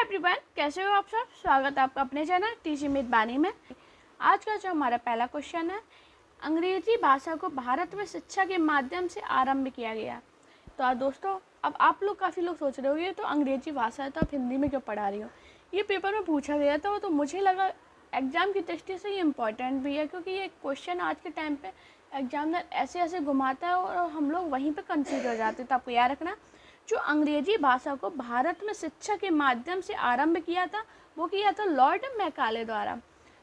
Everyone, कैसे हो आप सब। स्वागत है आपका अपने चैनल टीसी मेजबानी में। आज का जो हमारा पहला क्वेश्चन है, अंग्रेजी भाषा को भारत में शिक्षा के माध्यम से आरंभ किया गया। तो दोस्तों, अब आप लोग काफ़ी लोग सोच रहे हो ये तो अंग्रेजी भाषा है तो आप हिंदी में क्यों पढ़ा रही हो। ये पेपर में पूछा गया था तो मुझे लगा एग्ज़ाम की दृष्टि से ये इम्पॉर्टेंट भी है, क्योंकि ये क्वेश्चन आज के टाइम पे एग्जामिनर ऐसे ऐसे घुमाता है और हम लोग वहीं पे कंफ्यूज हो जाते हैं। तो आपको याद रखना, जो अंग्रेजी भाषा को भारत में शिक्षा के माध्यम से आरंभ किया था वो किया था लॉर्ड मैकाले द्वारा।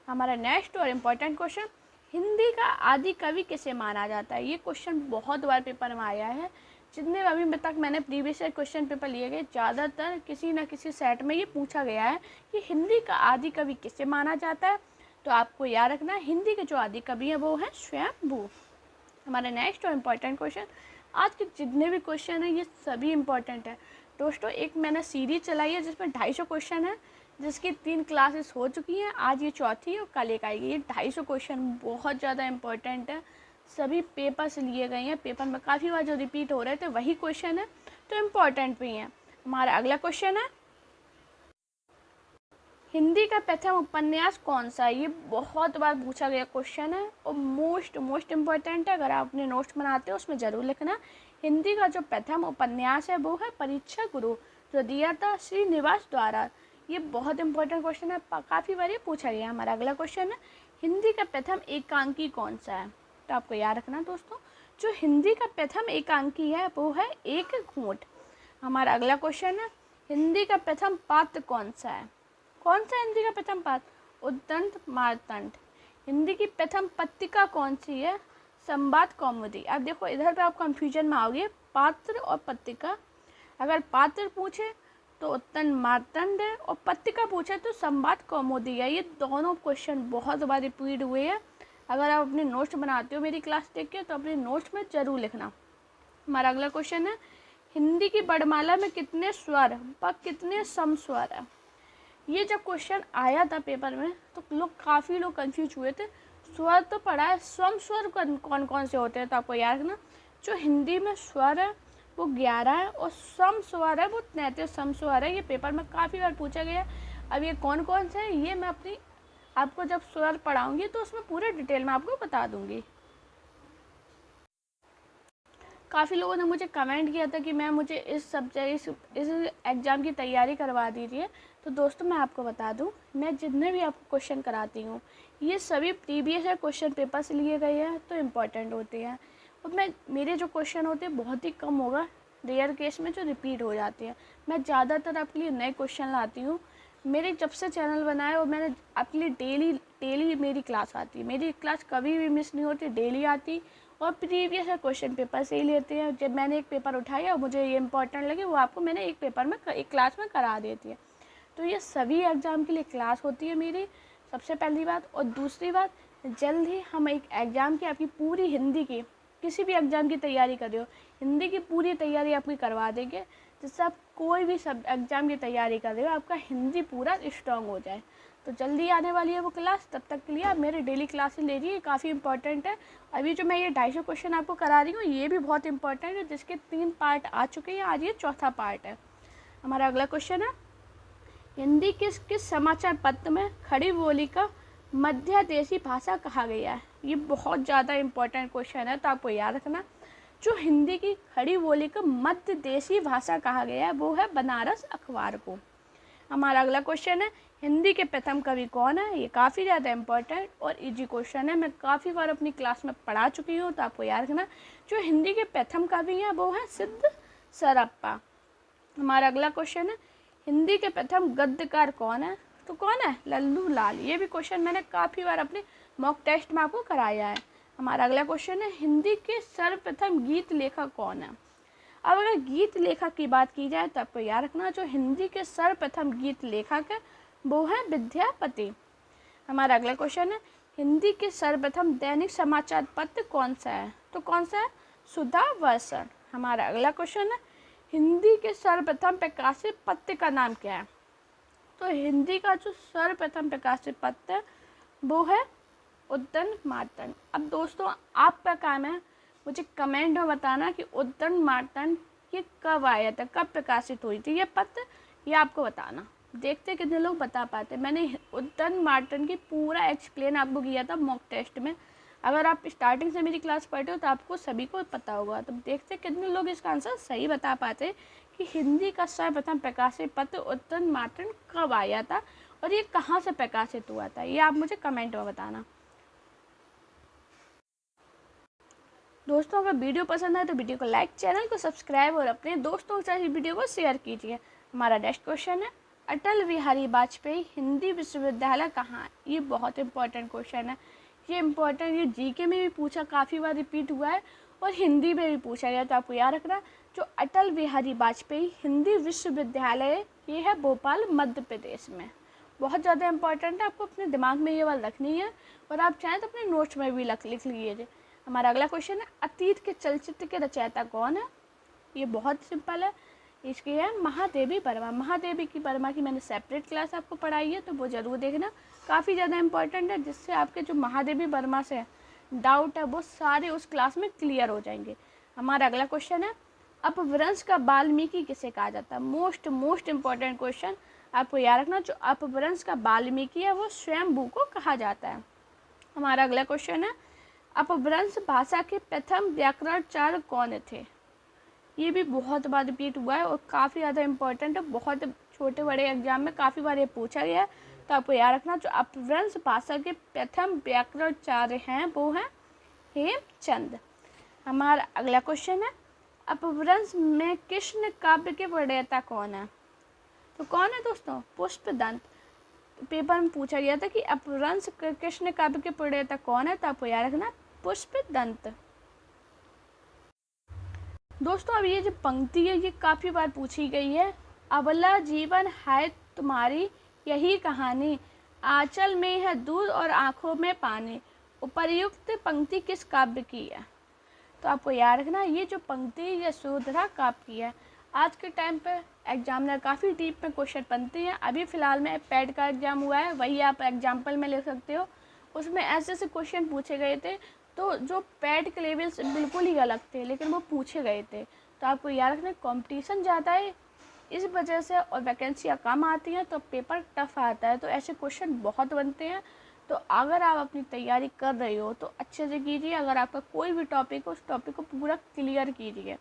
हमारा नेक्स्ट और इम्पोर्टेंट क्वेश्चन, हिंदी का आदि कवि किसे माना जाता है। ये क्वेश्चन बहुत बार पेपर में आया है। जितने अभी तक मैंने प्रीवियस क्वेश्चन पेपर लिए गए, ज़्यादातर किसी न किसी सेट में ये पूछा गया है कि हिंदी का आदि कवि किसे माना जाता है। तो आपको याद रखना, हिंदी के जो आदि कवि हैं वो हैं स्वयंभू। हमारा नेक्स्ट और इम्पोर्टेंट क्वेश्चन, आज के जितने भी क्वेश्चन हैं ये सभी इम्पोर्टेंट है दोस्तों। एक मैंने सीरीज चलाई है जिसमें 250 क्वेश्चन है, जिसकी 3 क्लासेस हो चुकी हैं। आज ये चौथी है और कल एक आएगी। ये 250 क्वेश्चन बहुत ज़्यादा इम्पोर्टेंट है, सभी पेपर से लिए गए हैं। पेपर में काफ़ी बार जो रिपीट हो रहे थे वही क्वेश्चन है, तो इम्पोर्टेंट भी हैं। हमारा अगला क्वेश्चन है, हिंदी का प्रथम उपन्यास कौन सा है। ये बहुत बार पूछा गया क्वेश्चन है और मोस्ट इम्पोर्टेंट है। अगर आप अपने नोट्स बनाते हो उसमें ज़रूर लिखना। हिंदी का जो प्रथम उपन्यास है वो है परीक्षा गुरु, जो दिया था श्रीनिवास द्वारा। ये बहुत इंपॉर्टेंट क्वेश्चन है, काफ़ी बार ये पूछा गया। हमारा अगला क्वेश्चन है, हिंदी का प्रथम एकांकी कौन सा है। तो आपको याद रखना दोस्तों, जो हिंदी का प्रथम एकांकी है वो है एक घूंट। हमारा अगला क्वेश्चन है, हिंदी का प्रथम पात्र कौन सा है। कौन सा हिंदी का प्रथम पात्र, उद्दंड मार्तंड। हिंदी की प्रथम पत्रिका कौन सी है, संवाद कौमुदी। अब देखो इधर पे आप कंफ्यूजन में आओगे, पात्र और पत्रिका। अगर पात्र पूछे तो उद्दंड मार्तंड है और पत्रिका पूछे तो संवाद कौमुदी है। ये दोनों क्वेश्चन बहुत बार रिपीट हुए हैं। अगर आप अपने नोट्स बनाते हो मेरी क्लास देख के तो अपने नोट्स में जरूर लिखना। हमारा अगला क्वेश्चन है, हिंदी की वर्णमाला में कितने स्वर व कितने समस्वर है। ये जब क्वेश्चन आया था पेपर में तो काफ़ी लोग कंफ्यूज हुए थे। स्वर तो पढ़ा है, स्वम स्वर कौन कौन से होते हैं। तो आपको याद रखना, जो हिंदी में स्वर है वो 11 है और सम स्वर है वो 33 सम स्वर है। ये पेपर में काफ़ी बार पूछा गया। अब ये कौन कौन से हैं ये मैं आपको जब स्वर पढ़ाऊँगी तो उसमें पूरे डिटेल में आपको बता दूँगी। काफ़ी लोगों ने मुझे कमेंट किया था कि मैम मुझे इस सब्जेक्ट इस एग्ज़ाम की तैयारी करवा दीजिए। तो दोस्तों मैं आपको बता दूं, मैं जितने भी आपको क्वेश्चन कराती हूँ ये सभी प्रीवियस क्वेश्चन पेपर से लिए गए हैं, तो इम्पॉर्टेंट होते हैं। और मेरे जो क्वेश्चन होते हैं बहुत ही कम होगा, रेयर केस में जो रिपीट हो जाते हैं। मैं ज़्यादातर आपके लिए नए क्वेश्चन लाती हूँ। मेरे जब से चैनल बनाया और मैंने आपके लिए डेली मेरी क्लास आती है। मेरी क्लास कभी भी मिस नहीं होती, डेली आती और प्रीवियस क्वेश्चन पेपर से ही लेते हैं। जब मैंने एक पेपर उठाया और मुझे ये इंपॉर्टेंट लगे वो आपको मैंने एक पेपर में एक क्लास में करा देती है। तो ये सभी एग्ज़ाम के लिए क्लास होती है मेरी, सबसे पहली बात। और दूसरी बात, जल्द ही हम एक एग्ज़ाम की आपकी पूरी हिंदी की, किसी भी एग्ज़ाम की तैयारी कर रहे हो, हिंदी की पूरी तैयारी आपकी करवा देंगे, जिससे आप कोई भी सब एग्ज़ाम की तैयारी कर रहे हो आपका हिंदी पूरा स्ट्रॉन्ग हो जाए। तो जल्दी आने वाली है वो क्लास, तब तक के लिए आप मेरे डेली क्लासेस ले रही है, काफ़ी इंपॉर्टेंट है। अभी जो मैं ये 250 क्वेश्चन आपको करा रही हूँ ये भी बहुत इंपॉर्टेंट है, जिसके 3 पार्ट आ चुके हैं, आज ये चौथा पार्ट है। हमारा अगला क्वेश्चन है, हिंदी किस समाचार पत्र में खड़ी बोली का मध्यदेशी भाषा कहा गया है। ये बहुत ज़्यादा इंपॉर्टेंट क्वेश्चन है, तो आपको याद रखना, जो हिंदी की खड़ी बोली का मध्यदेशी भाषा कहा गया है वो है बनारस अखबार को। हमारा अगला क्वेश्चन है, हिंदी के प्रथम कवि कौन है। ये काफ़ी ज़्यादा इंपॉर्टेंट और इजी क्वेश्चन है, मैं काफ़ी बार अपनी क्लास में पढ़ा चुकी हूँ, तो आपको याद रखना, जो हिंदी के प्रथम कवि हैं वो हैं सिद्ध सरप्पा। हमारा अगला क्वेश्चन है, हिंदी के प्रथम गद्यकार कौन है। तो कौन है, लल्लू लाल। ये भी क्वेश्चन मैंने काफ़ी बार अपने मॉक टेस्ट में आपको कराया है। हमारा अगला क्वेश्चन है, हिंदी के सर्वप्रथम गीत लेखक कौन है। अब अगर गीत लेखक की बात की जाए तो आपको याद रखना, जो हिंदी के सर्वप्रथम गीत लेखक है वो है विद्यापति। हमारा अगला क्वेश्चन है, हिंदी के सर्वप्रथम दैनिक समाचार पत्र कौन सा है। तो कौन सा है, सुधा वर्षण। हमारा अगला क्वेश्चन है, हिंदी के सर्वप्रथम प्रकाशित पत्र का नाम क्या है। तो हिंदी का जो सर्वप्रथम प्रकाशित पत्र है वो है उद्दंड मार्तंड। अब दोस्तों आपका काम है मुझे कमेंट में बताना कि उद्दंड मार्तंड ये कब आया था, कब प्रकाशित हुई थी ये पत्र, ये आपको बताना। देखते कितने लोग बता पाते। मैंने उत्तन मार्टन की पूरा एक्सप्लेन आपको किया था मॉक टेस्ट में। अगर आप स्टार्टिंग से मेरी क्लास पढ़ते हो तो आपको सभी को पता होगा। तो देखते कितने लोग इसका आंसर सही बता पाते कि हिंदी का सर्वप्रथम प्रकाशित पत्र उत्तन मार्टन कब आया था और ये कहाँ से प्रकाशित हुआ था, ये आप मुझे कमेंट में बताना। दोस्तों अगर वीडियो पसंद आए तो वीडियो को लाइक, चैनल को सब्सक्राइब और अपने दोस्तों के साथ इस वीडियो को शेयर कीजिए। हमारा नेक्स्ट क्वेश्चन है, अटल बिहारी वाजपेयी हिंदी विश्वविद्यालय कहाँ है? ये बहुत इंपॉर्टेंट क्वेश्चन है। ये इम्पोर्टेंट, ये जीके में भी पूछा, काफ़ी बार रिपीट हुआ है और हिंदी में भी पूछा गया। तो आपको याद रखना, जो अटल बिहारी वाजपेयी हिंदी विश्वविद्यालय ये है भोपाल मध्य प्रदेश में। बहुत ज़्यादा इंपॉर्टेंट है, आपको अपने दिमाग में ये बात रखनी है और आप चाहें तो अपने नोट्स में भी लिख लीजिए। हमारा अगला क्वेश्चन है, अतीत के चलचित्र के रचयिता कौन है? ये बहुत सिंपल है, इसकी है महादेवी वर्मा। महादेवी की वर्मा की मैंने सेपरेट क्लास आपको पढ़ाई है, तो वो ज़रूर देखना, काफ़ी ज़्यादा इंपॉर्टेंट है, जिससे आपके जो महादेवी वर्मा से डाउट है वो सारे उस क्लास में क्लियर हो जाएंगे। हमारा अगला क्वेश्चन है, अपभ्रंश का वाल्मीकि किसे कहा जाता है? मोस्ट इंपॉर्टेंट क्वेश्चन, आपको याद रखना, जो अपभ्रंश का वाल्मीकि है वो स्वयंभू को कहा जाता है। हमारा अगला क्वेश्चन है, अपभ्रंश भाषा के प्रथम व्याकरणचार्य कौन थे? ये भी बहुत बार रिपीट हुआ है और काफ़ी ज़्यादा इंपॉर्टेंट है, बहुत छोटे बड़े एग्जाम में काफ़ी बार ये पूछा गया है। तो आपको याद रखना, जो अपभ्रंश भाषा के प्रथम व्याकरणचार्य हैं वो हैं हेमचंद। हमारा अगला क्वेश्चन है, अपभ्रंश में कृष्ण काव्य के प्रणेता कौन है? तो कौन है दोस्तों? पुष्पदंत। पेपर में पूछा गया था कि अपभ्रंश कृष्ण काव्य के प्रणेता कौन है, तो आपको याद रखना पुष्पदंत। दोस्तों अब ये जो पंक्ति है ये काफ़ी बार पूछी गई है, अबला जीवन है तुम्हारी यही कहानी, आंचल में है दूध और आँखों में पानी, उपर्युक्त पंक्ति किस काव्य की है? तो आपको याद रखना, ये जो पंक्ति ये सुधरा काव्य की है। आज के टाइम पे एग्जामिनर काफ़ी डीप में क्वेश्चन बनते हैं। अभी फ़िलहाल में पैड का एग्ज़ाम हुआ है, वही आप एग्जाम्पल में ले सकते हो। उसमें ऐसे ऐसे क्वेश्चन पूछे गए थे तो जो पैड के लेवल से बिल्कुल ही अलग थे, लेकिन वो पूछे गए थे। तो आपको याद रखना, कंपटीशन ज़्यादा है इस वजह से और वैकेंसियाँ कम आती हैं तो पेपर टफ आता है, तो ऐसे क्वेश्चन बहुत बनते हैं। तो अगर आप अपनी तैयारी कर रहे हो तो अच्छे से कीजिए। अगर आपका कोई भी टॉपिक हो उस टॉपिक को पूरा क्लियर कीजिए।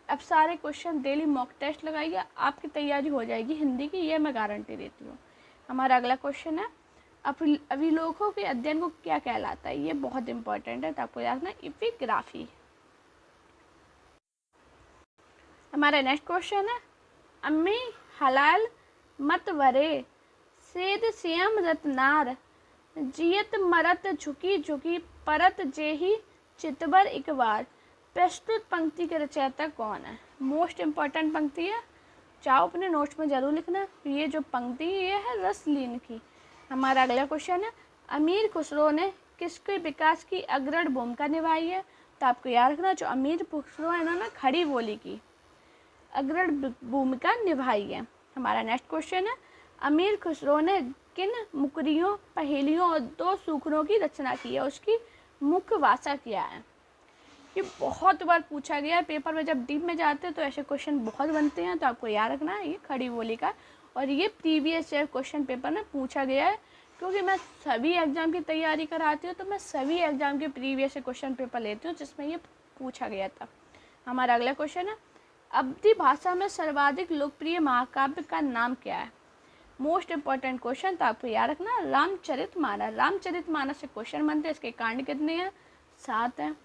अब सारे क्वेश्चन डेली मॉक टेस्ट लगाइए, आपकी तैयारी हो जाएगी हिंदी की, ये मैं गारंटी देती हूँ। हमारा अगला क्वेश्चन है, अभिलेखों के अध्ययन को क्या कहलाता है? ये बहुत इंपॉर्टेंट है, तो आपको याद रखना एपिग्राफी। हमारा नेक्स्ट क्वेश्चन है, अम्मी हलाल मत वरे सेद सियम रतनार जियत मरत झुकी झुकी परत जेही चितबर एक बार। प्रस्तुत पंक्ति के रचयिता कौन है? मोस्ट इम्पॉर्टेंट पंक्ति है, चाहो अपने नोट्स में जरूर लिखना। ये जो पंक्ति ये है रसलीन की। हमारा अगला क्वेश्चन है, अमीर खुसरो ने किसके विकास की अग्रणी भूमिका निभाई है? तो आपको याद रखना, जो अमीर खुसरो है इन्होंने खड़ी बोली की अग्रणी भूमिका निभाई है। हमारा नेक्स्ट क्वेश्चन है, अमीर खुसरो ने किन मुकरियों, पहेलियों और दो सूखनों की रचना की है? उसकी मुख्य भाषा क्या है? ये बहुत बार पूछा गया है पेपर में, जब डीप में जाते हैं तो ऐसे क्वेश्चन बहुत बनते हैं। तो आपको याद रखना है ये खड़ी बोली का, और ये प्रीवियस ईयर क्वेश्चन पेपर में पूछा गया है। क्योंकि मैं सभी एग्ज़ाम की तैयारी कराती हूँ तो मैं सभी एग्ज़ाम के प्रीवियस क्वेश्चन पेपर लेती हूँ जिसमें ये पूछा गया था। हमारा अगला क्वेश्चन है, अवधी भाषा में सर्वाधिक लोकप्रिय महाकाव्य का नाम क्या है? मोस्ट इम्पॉर्टेंट क्वेश्चन, तो आपको याद रखना रामचरितमानस। रामचरितमानस से क्वेश्चन बनते हैं। इसके कांड कितने हैं? 7 हैं।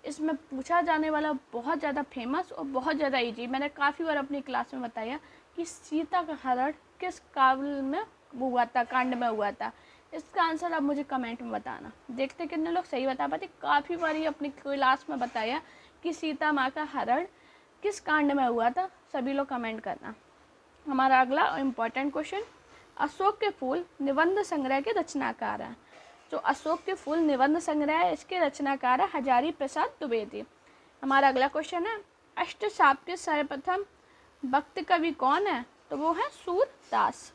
इसमें पूछा जाने वाला बहुत ज़्यादा फेमस और बहुत ज़्यादा इजी, मैंने काफ़ी बार अपनी क्लास में बताया कि सीता का हरण किस काव्य में हुआ था, कांड में हुआ था। इसका आंसर आप मुझे कमेंट में बताना। देखते कितने लोग सही बता पाते। काफ़ी बार ही अपनी क्लास में बताया कि सीता माँ का हरण किस कांड में हुआ था। सभी लोग कमेंट करना। हमारा अगला इम्पॉर्टेंट क्वेश्चन, अशोक के फूल निबंध संग्रह के रचनाकार हैं। जो अशोक के फूल निबंध संग्रह है इसके रचनाकार है हजारी प्रसाद द्विवेदी। हमारा अगला क्वेश्चन है, अष्टशाप के सर्वप्रथम भक्त कवि कौन है? तो वो है सूरदास।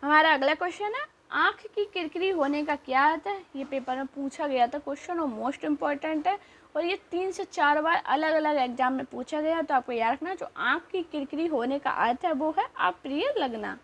हमारा अगला क्वेश्चन है, आँख की किरकिरी होने का क्या अर्थ है? ये पेपर में पूछा गया था क्वेश्चन और मोस्ट इम्पॉर्टेंट है, और ये 3 से 4 बार अलग अलग एग्जाम में पूछा गया। तो आपको याद रखना, जो आँख की किरकिरी होने का अर्थ है वो है अप्रिय लगना।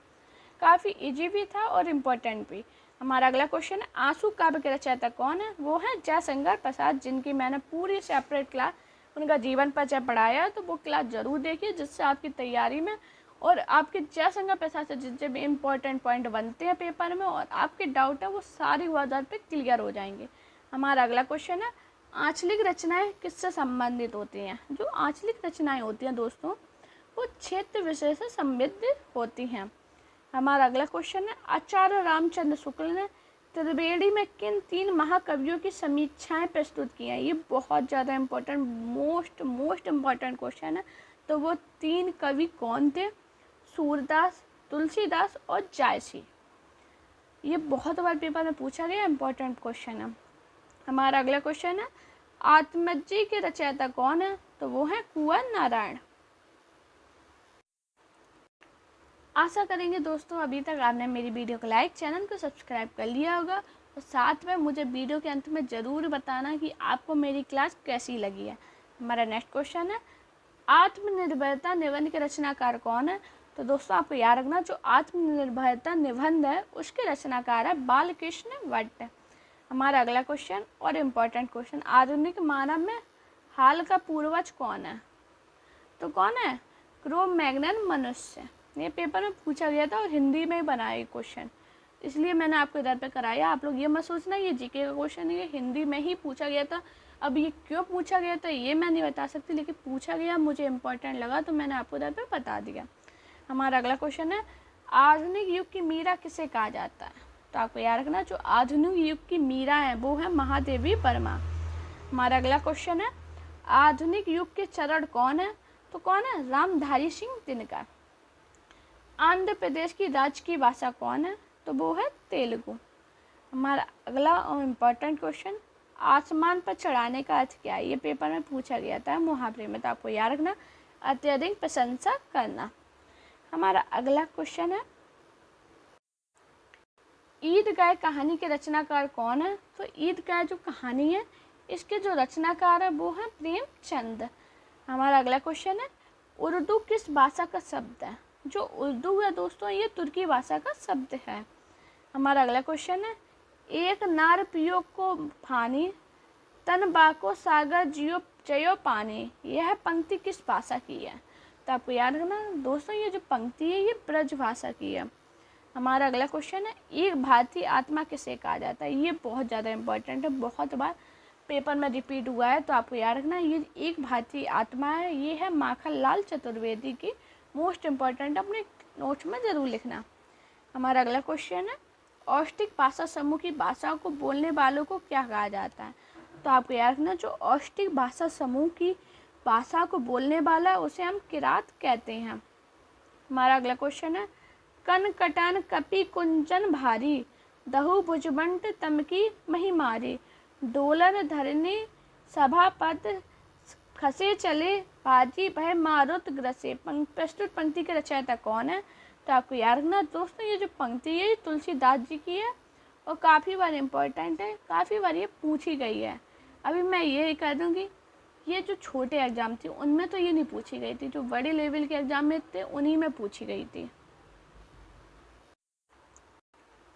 काफ़ी इजी भी था और इम्पोर्टेंट भी। हमारा अगला क्वेश्चन है, आंसू काव्य के रचयिता कौन है? वो है जयशंकर प्रसाद, जिनकी मैंने पूरी सेपरेट क्लास उनका जीवन परिचय पढ़ाया है, तो वो क्लास ज़रूर देखिए, जिससे आपकी तैयारी में और आपके जयशंकर प्रसाद से जितने भी इम्पोर्टेंट पॉइंट बनते हैं पेपर में और आपके डाउट है वो सारी आधार पे क्लियर हो जाएंगे। हमारा अगला क्वेश्चन है, आंचलिक रचनाएं किससे संबंधित होती हैं? जो आंचलिक रचनाएं होती हैं दोस्तों, वो क्षेत्र विशेष से संबंधित होती हैं। हमारा अगला क्वेश्चन है, आचार्य रामचंद्र शुक्ल ने त्रिवेणी में किन 3 महाकवियों की समीक्षाएं प्रस्तुत की हैं? ये बहुत ज़्यादा इम्पोर्टेंट मोस्ट इम्पोर्टेंट क्वेश्चन है। तो वो 3 कवि कौन थे? सूरदास, तुलसीदास और जायसी। ये बहुत बार पेपर में पूछा गया इम्पोर्टेंट क्वेश्चन है। हमारा अगला क्वेश्चन है, आत्मजी के रचयिता कौन है? तो वो है कुंवर नारायण। आशा करेंगे दोस्तों अभी तक आपने मेरी वीडियो को लाइक, चैनल को सब्सक्राइब कर लिया होगा, और साथ में मुझे वीडियो के अंत में ज़रूर बताना कि आपको मेरी क्लास कैसी लगी है। हमारा नेक्स्ट क्वेश्चन है, आत्मनिर्भरता निबंध के रचनाकार कौन है? तो दोस्तों आपको याद रखना, जो आत्मनिर्भरता निबंध है उसके रचनाकार है बालकृष्ण भट्ट। हमारा अगला क्वेश्चन और इम्पोर्टेंट क्वेश्चन, आधुनिक मानव में हाल का पूर्वज कौन है? तो कौन है? क्रो मैग्नन मनुष्य। ये पेपर में पूछा गया था और हिंदी में बनाया ये क्वेश्चन, इसलिए मैंने आपको इधर पे कराया। आप लोग ये मत सोचना ये जीके का क्वेश्चन है, ये हिंदी में ही पूछा गया था। अब ये क्यों पूछा गया था ये मैं नहीं बता सकती, लेकिन पूछा गया, मुझे इम्पोर्टेंट लगा तो मैंने आपको इधर पे बता दिया। हमारा अगला क्वेश्चन है, आधुनिक युग की मीरा किसे कहा जाता है? तो आपको याद रखना, जो आधुनिक युग की मीरा है वो है महादेवी वर्मा। हमारा अगला क्वेश्चन है, आधुनिक युग के चरण कौन है? तो कौन है? रामधारी सिंह दिनकर। आंध्र प्रदेश की राज्य की भाषा कौन है? तो वो है तेलुगु। हमारा अगला और इम्पोर्टेंट क्वेश्चन, आसमान पर चढ़ाने का अर्थ क्या है? ये पेपर में पूछा गया था मुहावरे में, तो आपको याद रखना, अत्यधिक प्रशंसा करना। हमारा अगला क्वेश्चन है, ईदगाह कहानी के रचनाकार कौन है? तो ईदगाह जो कहानी है इसके जो रचनाकार है वो है प्रेमचंद। हमारा अगला क्वेश्चन है, उर्दू किस भाषा का शब्द है? जो उर्दू है दोस्तों ये तुर्की भाषा का शब्द है। हमारा अगला क्वेश्चन है, एक नार पियो को फानी, तन बाको सागर जियो जयो पानी, यह पंक्ति किस भाषा की है? तो आपको याद रखना दोस्तों, ये जो पंक्ति है ये ब्रज भाषा की है। हमारा अगला क्वेश्चन है, एक भारतीय आत्मा किसे कहा जाता है? ये बहुत ज़्यादा इम्पोर्टेंट है, बहुत बार पेपर में रिपीट हुआ है, तो आपको याद रखना ये एक भारतीय आत्मा है, ये है माखनलाल चतुर्वेदी की। मोस्ट इम्पॉर्टेंट, अपने नोट्स में ज़रूर लिखना। हमारा अगला क्वेश्चन है, औष्टिक भाषा समूह की भाषाओं को बोलने वालों को क्या कहा जाता है? तो आपको याद रखना, जो औष्टिक भाषा समूह की भाषा को बोलने वाला उसे हम किरात कहते हैं। हमारा अगला क्वेश्चन है, कन कटन कपि कुंचन भारी, दहु भुजबंट तमकी महिमारी, डोलन धरनी सभापत खसे चले, बाजी भय मारुत ग्रसे। प्रस्तुत पंक्ति के रचयिता कौन है? तो आपको याद रखना दोस्तों, ये जो पंक्ति है तुलसीदास जी की है और काफ़ी बार इम्पोर्टेंट है, काफ़ी बार ये पूछी गई है। अभी मैं ये कह दूँगी, ये जो छोटे एग्ज़ाम थे उनमें तो ये नहीं पूछी गई थी, जो बड़े लेवल के एग्ज़ाम में थे उन्हीं में पूछी गई थी।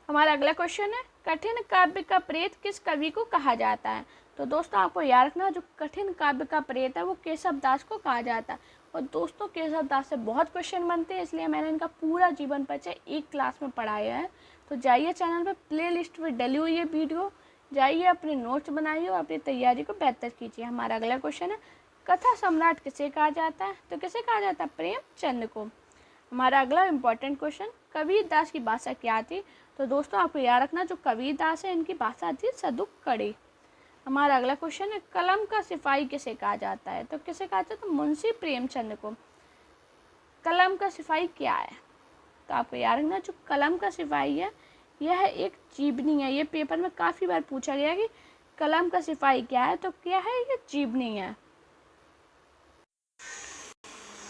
हमारा अगला क्वेश्चन है, कठिन काव्य का प्रेत किस कवि को कहा जाता है? तो दोस्तों आपको याद रखना, जो कठिन काव्य का प्रेत है वो केशव दास को कहा जाता है। और दोस्तों केशव दास से बहुत क्वेश्चन बनते हैं, इसलिए मैंने इनका पूरा जीवन परिचय एक क्लास में पढ़ाया है। तो जाइए चैनल पर, प्ले लिस्ट में डली हुई है वीडियो, जाइए अपने नोट्स बनाइए और अपनी तैयारी को बेहतर कीजिए। हमारा अगला क्वेश्चन है, कथा सम्राट किसे कहा जाता है? तो किसे कहा जाता है? प्रेमचंद को। हमारा अगला इम्पोर्टेंट क्वेश्चन, कबीर दास की भाषा क्या थी? तो दोस्तों आपको याद रखना, जो कबीर दास है इनकी भाषा थी सदुक्कड़ी। हमारा अगला क्वेश्चन है, कलम का सिपाही किसे कहा जाता है? तो किसे कहा जाता है? तो मुंशी प्रेमचंद को। कलम का सिपाही क्या है? तो आपको याद रखना, जो कलम का सिपाही है यह एक जीवनी है। ये पेपर में काफ़ी बार पूछा गया कि कलम का सिपाही क्या है, तो क्या है? ये जीवनी है।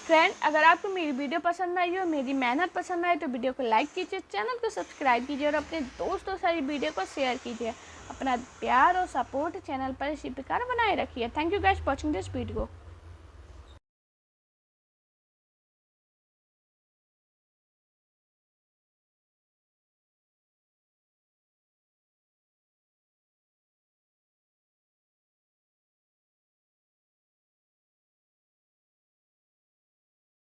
फ्रेंड, अगर आपको मेरी वीडियो पसंद आई हो, मेरी मेहनत पसंद आई तो वीडियो को लाइक कीजिए, चैनल को सब्सक्राइब कीजिए और अपने दोस्तों से वीडियो को शेयर कीजिए। अपना प्यार और सपोर्ट चैनल पर इसी प्रकार बनाए रखिए। Thank you guys for watching this video.